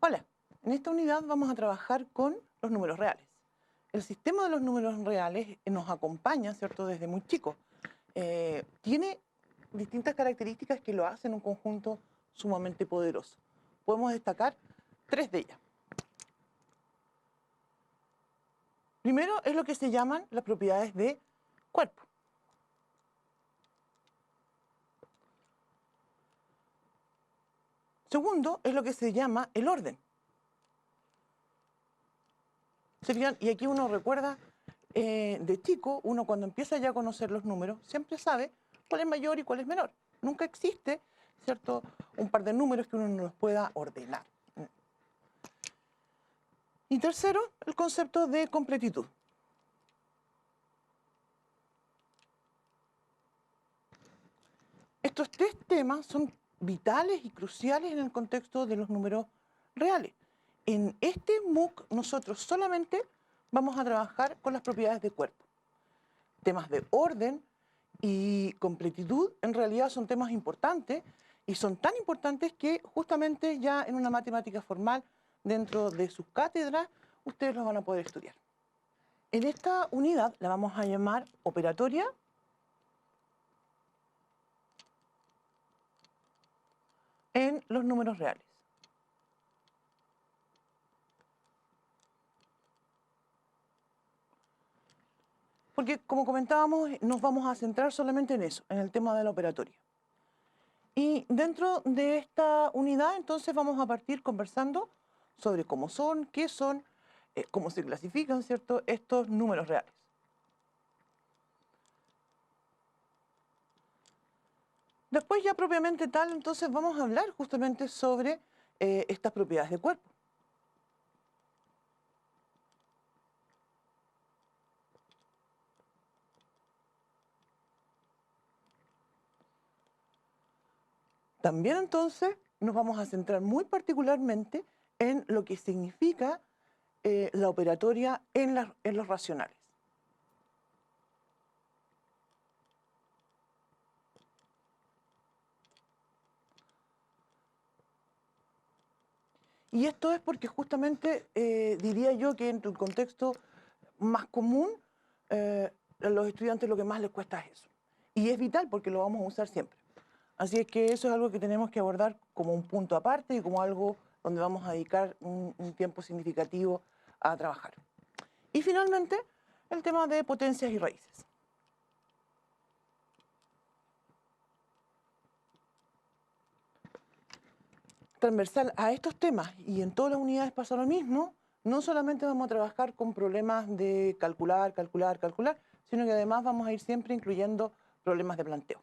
Hola, en esta unidad vamos a trabajar con los números reales. El sistema de los números reales nos acompaña, ¿cierto?, desde muy chico. Tiene distintas características que lo hacen un conjunto sumamente poderoso. Podemos destacar tres de ellas. Primero es lo que se llaman las propiedades de cuerpo. Segundo es lo que se llama el orden. ¿Se fijan? Y aquí uno recuerda, de chico, uno cuando empieza ya a conocer los números, siempre sabe cuál es mayor y cuál es menor. Nunca existe, ¿cierto?, un par de números que uno no los pueda ordenar. Y tercero, el concepto de completitud. Estos tres temas son vitales y cruciales en el contexto de los números reales. En este MOOC nosotros solamente vamos a trabajar con las propiedades de cuerpo. Temas de orden y completitud en realidad son temas importantes y son tan importantes que justamente ya en una matemática formal dentro de sus cátedras ustedes los van a poder estudiar. En esta unidad la vamos a llamar operatoria en los números reales. Porque, como comentábamos, nos vamos a centrar solamente en eso, en el tema de la operatoria. Y dentro de esta unidad, entonces, vamos a partir conversando sobre cómo son, qué son, cómo se clasifican, ¿cierto?, estos números reales. Después, ya propiamente tal, entonces, vamos a hablar justamente sobre estas propiedades de cuerpo. También entonces nos vamos a centrar muy particularmente en lo que significa la operatoria en los racionales. Y esto es porque justamente diría yo que en el contexto más común, a los estudiantes lo que más les cuesta es eso. Y es vital porque lo vamos a usar siempre. Así es que eso es algo que tenemos que abordar como un punto aparte y como algo donde vamos a dedicar un tiempo significativo a trabajar. Y finalmente, el tema de potencias y raíces. Transversal a estos temas y en todas las unidades pasa lo mismo, no solamente vamos a trabajar con problemas de calcular, sino que además vamos a ir siempre incluyendo problemas de planteo.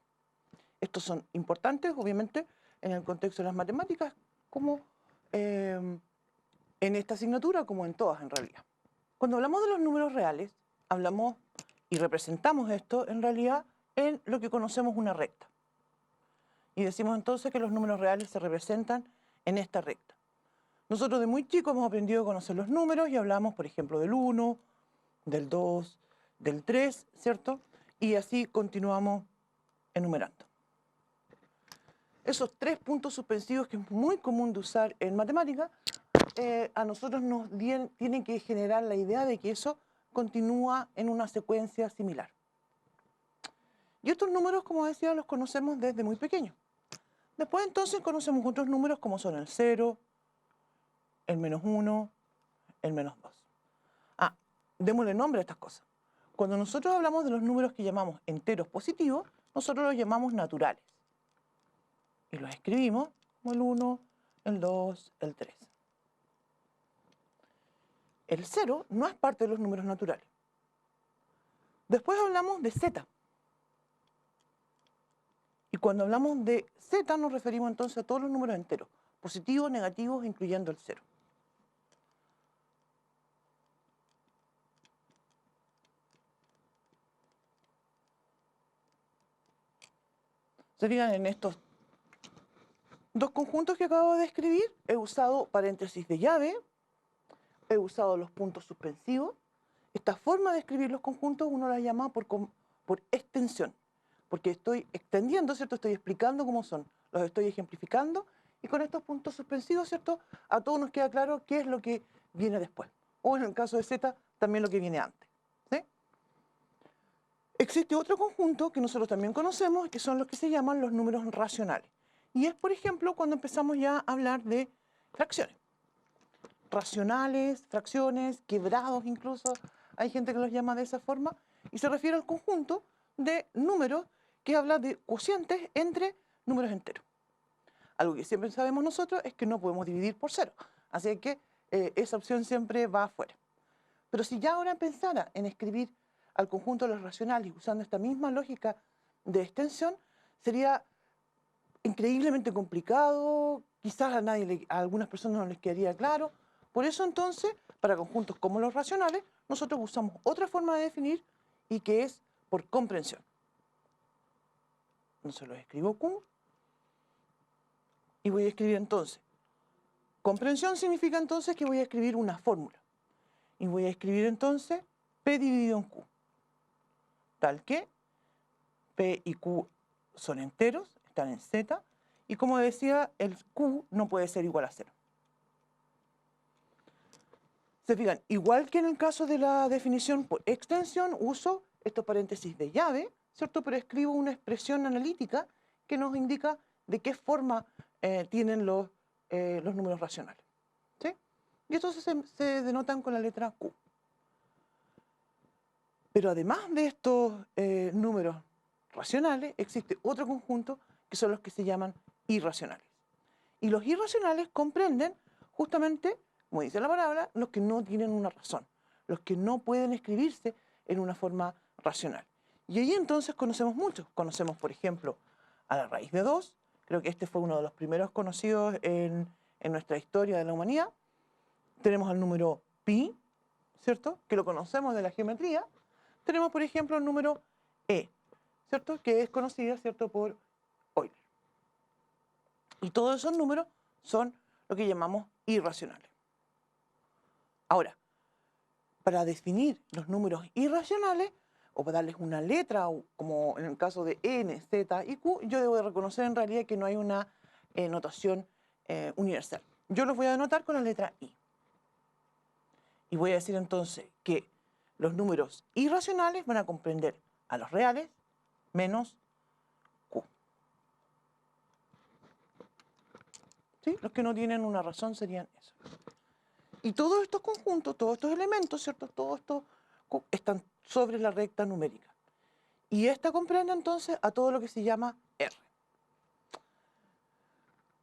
Estos son importantes, obviamente, en el contexto de las matemáticas, como en esta asignatura, como en todas en realidad. Cuando hablamos de los números reales, hablamos y representamos esto en realidad en lo que conocemos una recta. Y decimos entonces que los números reales se representan en esta recta. Nosotros de muy chicos hemos aprendido a conocer los números y hablamos, por ejemplo, del 1, del 2, del 3, ¿cierto? Y así continuamos enumerando. Esos tres puntos suspensivos que es muy común de usar en matemática, a nosotros nos tienen que generar la idea de que eso continúa en una secuencia similar. Y estos números, como decía, los conocemos desde muy pequeños. Después entonces conocemos otros números como son el 0, el -1, el -2. Démosle nombre a estas cosas. Cuando nosotros hablamos de los números que llamamos enteros positivos, nosotros los llamamos naturales. Y los escribimos como el 1, el 2, el 3. El 0 no es parte de los números naturales. Después hablamos de z. Y cuando hablamos de z nos referimos entonces a todos los números enteros, positivos, negativos, incluyendo el 0. Se fijan en estos dos conjuntos que acabo de escribir, he usado paréntesis de llave, he usado los puntos suspensivos. Esta forma de escribir los conjuntos uno la llama por extensión, porque estoy extendiendo, ¿cierto? Estoy explicando cómo son, los estoy ejemplificando y con estos puntos suspensivos, ¿cierto? A todos nos queda claro qué es lo que viene después. O en el caso de Z, también lo que viene antes. ¿Sí? Existe otro conjunto que nosotros también conocemos, que son los que se llaman los números racionales. Y es, por ejemplo, cuando empezamos ya a hablar de fracciones. Racionales, fracciones, quebrados incluso. Hay gente que los llama de esa forma. Y se refiere al conjunto de números que habla de cocientes entre números enteros. Algo que siempre sabemos nosotros es que no podemos dividir por cero. Así que esa opción siempre va afuera. Pero si ya ahora pensara en escribir al conjunto de los racionales usando esta misma lógica de extensión, sería increíblemente complicado, quizás a algunas personas no les quedaría claro. Por eso entonces, para conjuntos como los racionales, nosotros usamos otra forma de definir y que es por comprensión. Entonces lo escribo Q y voy a escribir entonces. Comprensión significa entonces que voy a escribir una fórmula. Y voy a escribir entonces P dividido en Q. Tal que P y Q son enteros, están en Z. Y como decía, el Q no puede ser igual a 0. Se fijan, igual que en el caso de la definición por extensión, uso estos paréntesis de llave, ¿cierto? Pero escribo una expresión analítica que nos indica de qué forma tienen los números racionales. ¿Sí? Y estos se denotan con la letra Q. Pero además de estos números racionales, existe otro conjunto que son los que se llaman irracionales. Y los irracionales comprenden justamente, como dice la palabra, los que no tienen una razón, los que no pueden escribirse en una forma racional. Y ahí entonces conocemos muchos. Conocemos, por ejemplo, a la raíz de 2. Creo que este fue uno de los primeros conocidos en nuestra historia de la humanidad. Tenemos al número pi, ¿cierto? Que lo conocemos de la geometría. Tenemos, por ejemplo, el número e, ¿cierto? Que es conocido, ¿cierto?, por Euler. Y todos esos números son lo que llamamos irracionales. Ahora, para definir los números irracionales, o para darles una letra, o como en el caso de n, z y q, yo debo de reconocer en realidad que no hay una notación universal. Yo los voy a denotar con la letra i. Y voy a decir entonces que los números irracionales van a comprender a los reales menos q. ¿Sí? Los que no tienen una razón serían eso. Y todos estos conjuntos, todos estos elementos, ¿cierto? Todos estos están sobre la recta numérica. Y esta comprende entonces a todo lo que se llama R.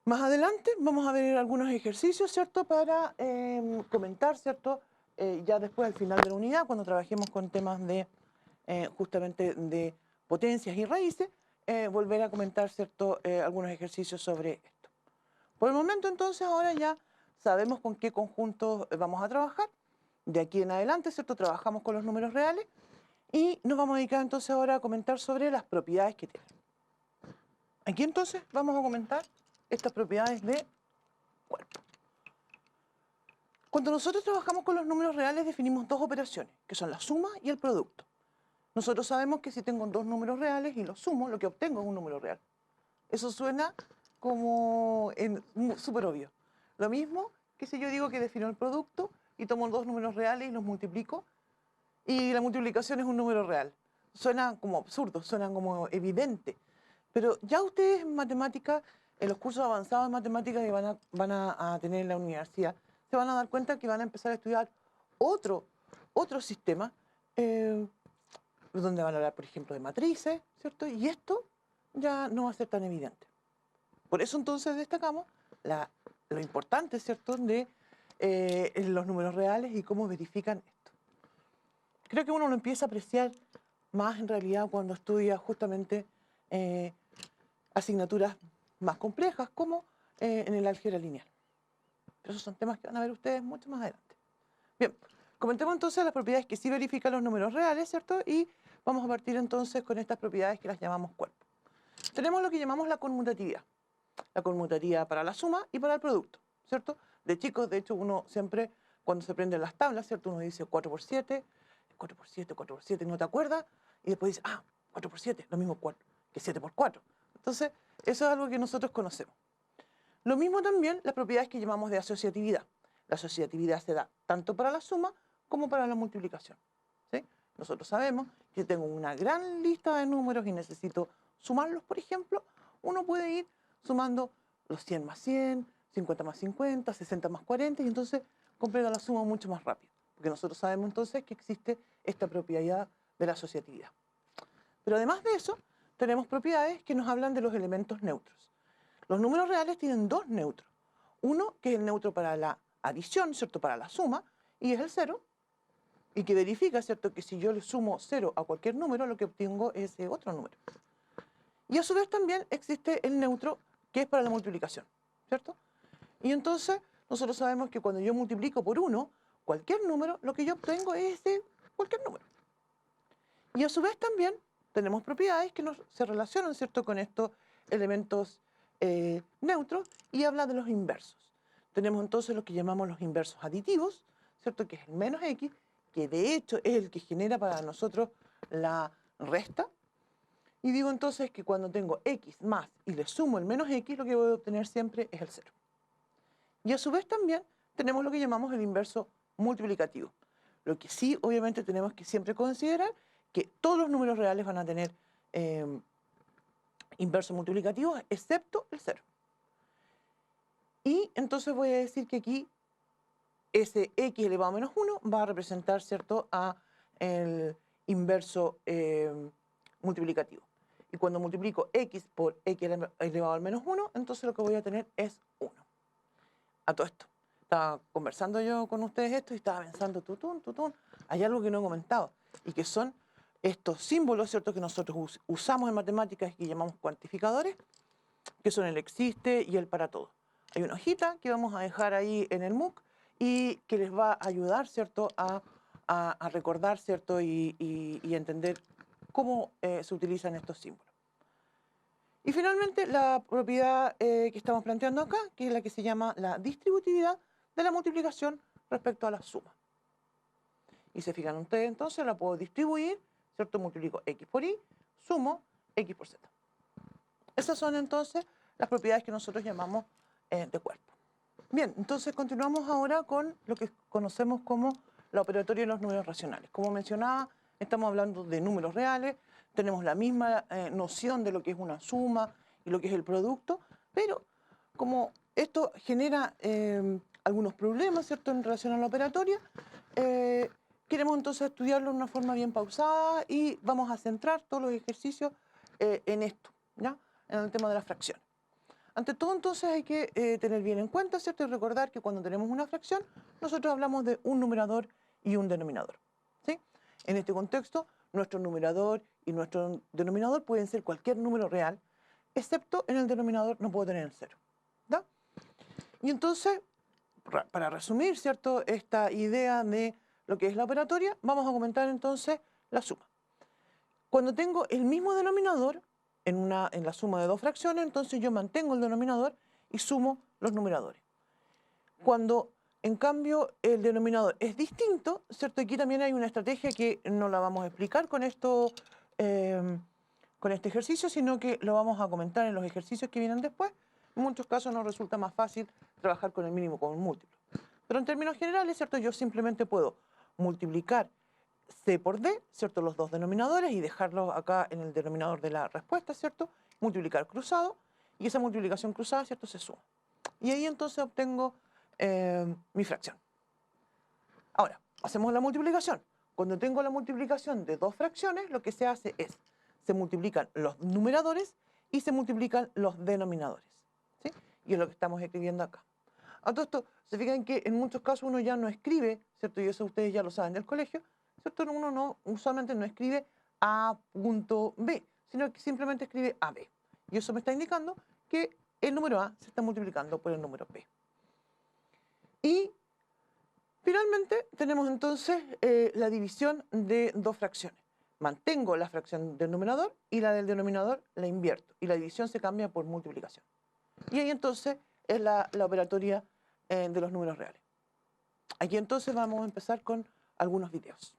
Más adelante vamos a ver algunos ejercicios, ¿cierto? Para comentar, ¿cierto? Ya después al final de la unidad, cuando trabajemos con temas de justamente de potencias y raíces, volver a comentar, ¿cierto? Algunos ejercicios sobre esto. Por el momento entonces ahora ya sabemos con qué conjuntos vamos a trabajar. De aquí en adelante, ¿cierto? Trabajamos con los números reales y nos vamos a dedicar entonces ahora a comentar sobre las propiedades que tienen. Aquí entonces vamos a comentar estas propiedades de cuerpo. Cuando nosotros trabajamos con los números reales definimos dos operaciones, que son la suma y el producto. Nosotros sabemos que si tengo dos números reales y los sumo, lo que obtengo es un número real. Eso suena como súper obvio. Lo mismo que si yo digo que defino el producto y tomo dos números reales y los multiplico, y la multiplicación es un número real. Suena como absurdo, suena como evidente. Pero ya ustedes en matemáticas, en los cursos avanzados de matemáticas que van a tener en la universidad, se van a dar cuenta que van a empezar a estudiar otro sistema, donde van a hablar, por ejemplo, de matrices, ¿cierto? Y esto ya no va a ser tan evidente. Por eso entonces destacamos lo importante, ¿cierto?, de los números reales y cómo verifican esto. Creo que uno lo empieza a apreciar más en realidad cuando estudia justamente asignaturas más complejas como en el álgebra lineal. Pero esos son temas que van a ver ustedes mucho más adelante. Bien, comentemos entonces las propiedades que sí verifican los números reales, ¿cierto? Y vamos a partir entonces con estas propiedades que las llamamos cuerpo. Tenemos lo que llamamos la conmutatividad. La conmutatividad para la suma y para el producto, ¿cierto? De chicos, de hecho, uno siempre, cuando se aprenden las tablas, ¿cierto? Uno dice 4 por 7, 4 por 7, 4 por 7, no te acuerdas, y después dice, 4 por 7, lo mismo que 7 por 4. Entonces, eso es algo que nosotros conocemos. Lo mismo también las propiedades que llamamos de asociatividad. La asociatividad se da tanto para la suma como para la multiplicación, ¿sí? Nosotros sabemos que tengo una gran lista de números y necesito sumarlos, por ejemplo, uno puede ir sumando los 100 más 100, 50 más 50, 60 más 40, y entonces completa la suma mucho más rápido, porque nosotros sabemos entonces que existe esta propiedad de la asociatividad. Pero además de eso, tenemos propiedades que nos hablan de los elementos neutros. Los números reales tienen dos neutros. Uno que es el neutro para la adición, ¿cierto?, para la suma, y es el 0, y que verifica, ¿cierto?, que si yo le sumo 0 a cualquier número, lo que obtengo es otro número. Y a su vez también existe el neutro que es para la multiplicación, ¿cierto? Y entonces nosotros sabemos que cuando yo multiplico por 1 cualquier número, lo que yo obtengo es cualquier número. Y a su vez también tenemos propiedades que se relacionan, ¿cierto?, con estos elementos neutros, y habla de los inversos. Tenemos entonces lo que llamamos los inversos aditivos, ¿cierto?, que es el menos x, que de hecho es el que genera para nosotros la resta. Y digo entonces que cuando tengo x más y le sumo el menos x, lo que voy a obtener siempre es el 0. Y a su vez también tenemos lo que llamamos el inverso multiplicativo. Lo que sí, obviamente, tenemos que siempre considerar que todos los números reales van a tener inversos multiplicativos, excepto el 0. Y entonces voy a decir que aquí ese x elevado a menos 1 va a representar, ¿cierto?, a el inverso multiplicativo. Y cuando multiplico x por x elevado al menos 1, entonces lo que voy a tener es 1. A todo esto, estaba conversando yo con ustedes esto y estaba pensando, hay algo que no he comentado, y que son estos símbolos, ¿cierto?, que nosotros usamos en matemáticas y que llamamos cuantificadores, que son el existe y el para todo. Hay una hojita que vamos a dejar ahí en el MOOC y que les va a ayudar, ¿cierto?, a recordar, ¿cierto?, y entender cómo se utilizan estos símbolos. Y finalmente, la propiedad que estamos planteando acá, que es la que se llama la distributividad de la multiplicación respecto a la suma. Y se fijan ustedes, entonces la puedo distribuir, ¿cierto? Multiplico x por y, sumo x por z. Esas son entonces las propiedades que nosotros llamamos de cuerpo. Bien, entonces continuamos ahora con lo que conocemos como la operatoria de los números racionales. Como mencionaba, estamos hablando de números reales, tenemos la misma noción de lo que es una suma y lo que es el producto, pero como esto genera algunos problemas, ¿cierto?, en relación a la operatoria, queremos entonces estudiarlo de una forma bien pausada y vamos a centrar todos los ejercicios en esto, ¿ya?, en el tema de las fracciones. Ante todo, entonces, hay que tener bien en cuenta, ¿cierto?, y recordar que cuando tenemos una fracción, nosotros hablamos de un numerador y un denominador, ¿sí? En este contexto, nuestro numerador y nuestro denominador pueden ser cualquier número real, excepto en el denominador no puedo tener el 0, ¿ya? Y entonces, para resumir, ¿cierto?, esta idea de lo que es la operatoria, vamos a comentar entonces la suma. Cuando tengo el mismo denominador, en la suma de dos fracciones, entonces yo mantengo el denominador y sumo los numeradores. Cuando, en cambio, el denominador es distinto, ¿cierto? Aquí también hay una estrategia que no la vamos a explicar con este ejercicio, sino que lo vamos a comentar en los ejercicios que vienen después. En muchos casos nos resulta más fácil trabajar con el mínimo común múltiplo. Pero en términos generales, ¿cierto?, yo simplemente puedo multiplicar C por D, ¿cierto?, los dos denominadores, y dejarlos acá en el denominador de la respuesta, ¿cierto?, multiplicar cruzado, y esa multiplicación cruzada, ¿cierto?, se suma. Y ahí entonces obtengo mi fracción. Ahora, hacemos la multiplicación. Cuando tengo la multiplicación de dos fracciones, lo que se hace es, se multiplican los numeradores y se multiplican los denominadores, ¿sí? Y es lo que estamos escribiendo acá. A todo esto, se fijan que en muchos casos uno ya no escribe, ¿cierto?, y eso ustedes ya lo saben del colegio, ¿cierto? Uno usualmente no escribe A.B, sino que simplemente escribe AB. Y eso me está indicando que el número A se está multiplicando por el número B. Y finalmente tenemos entonces la división de dos fracciones. Mantengo la fracción del numerador y la del denominador la invierto. Y la división se cambia por multiplicación. Y ahí entonces es la operatoria de los números reales. Aquí entonces vamos a empezar con algunos videos.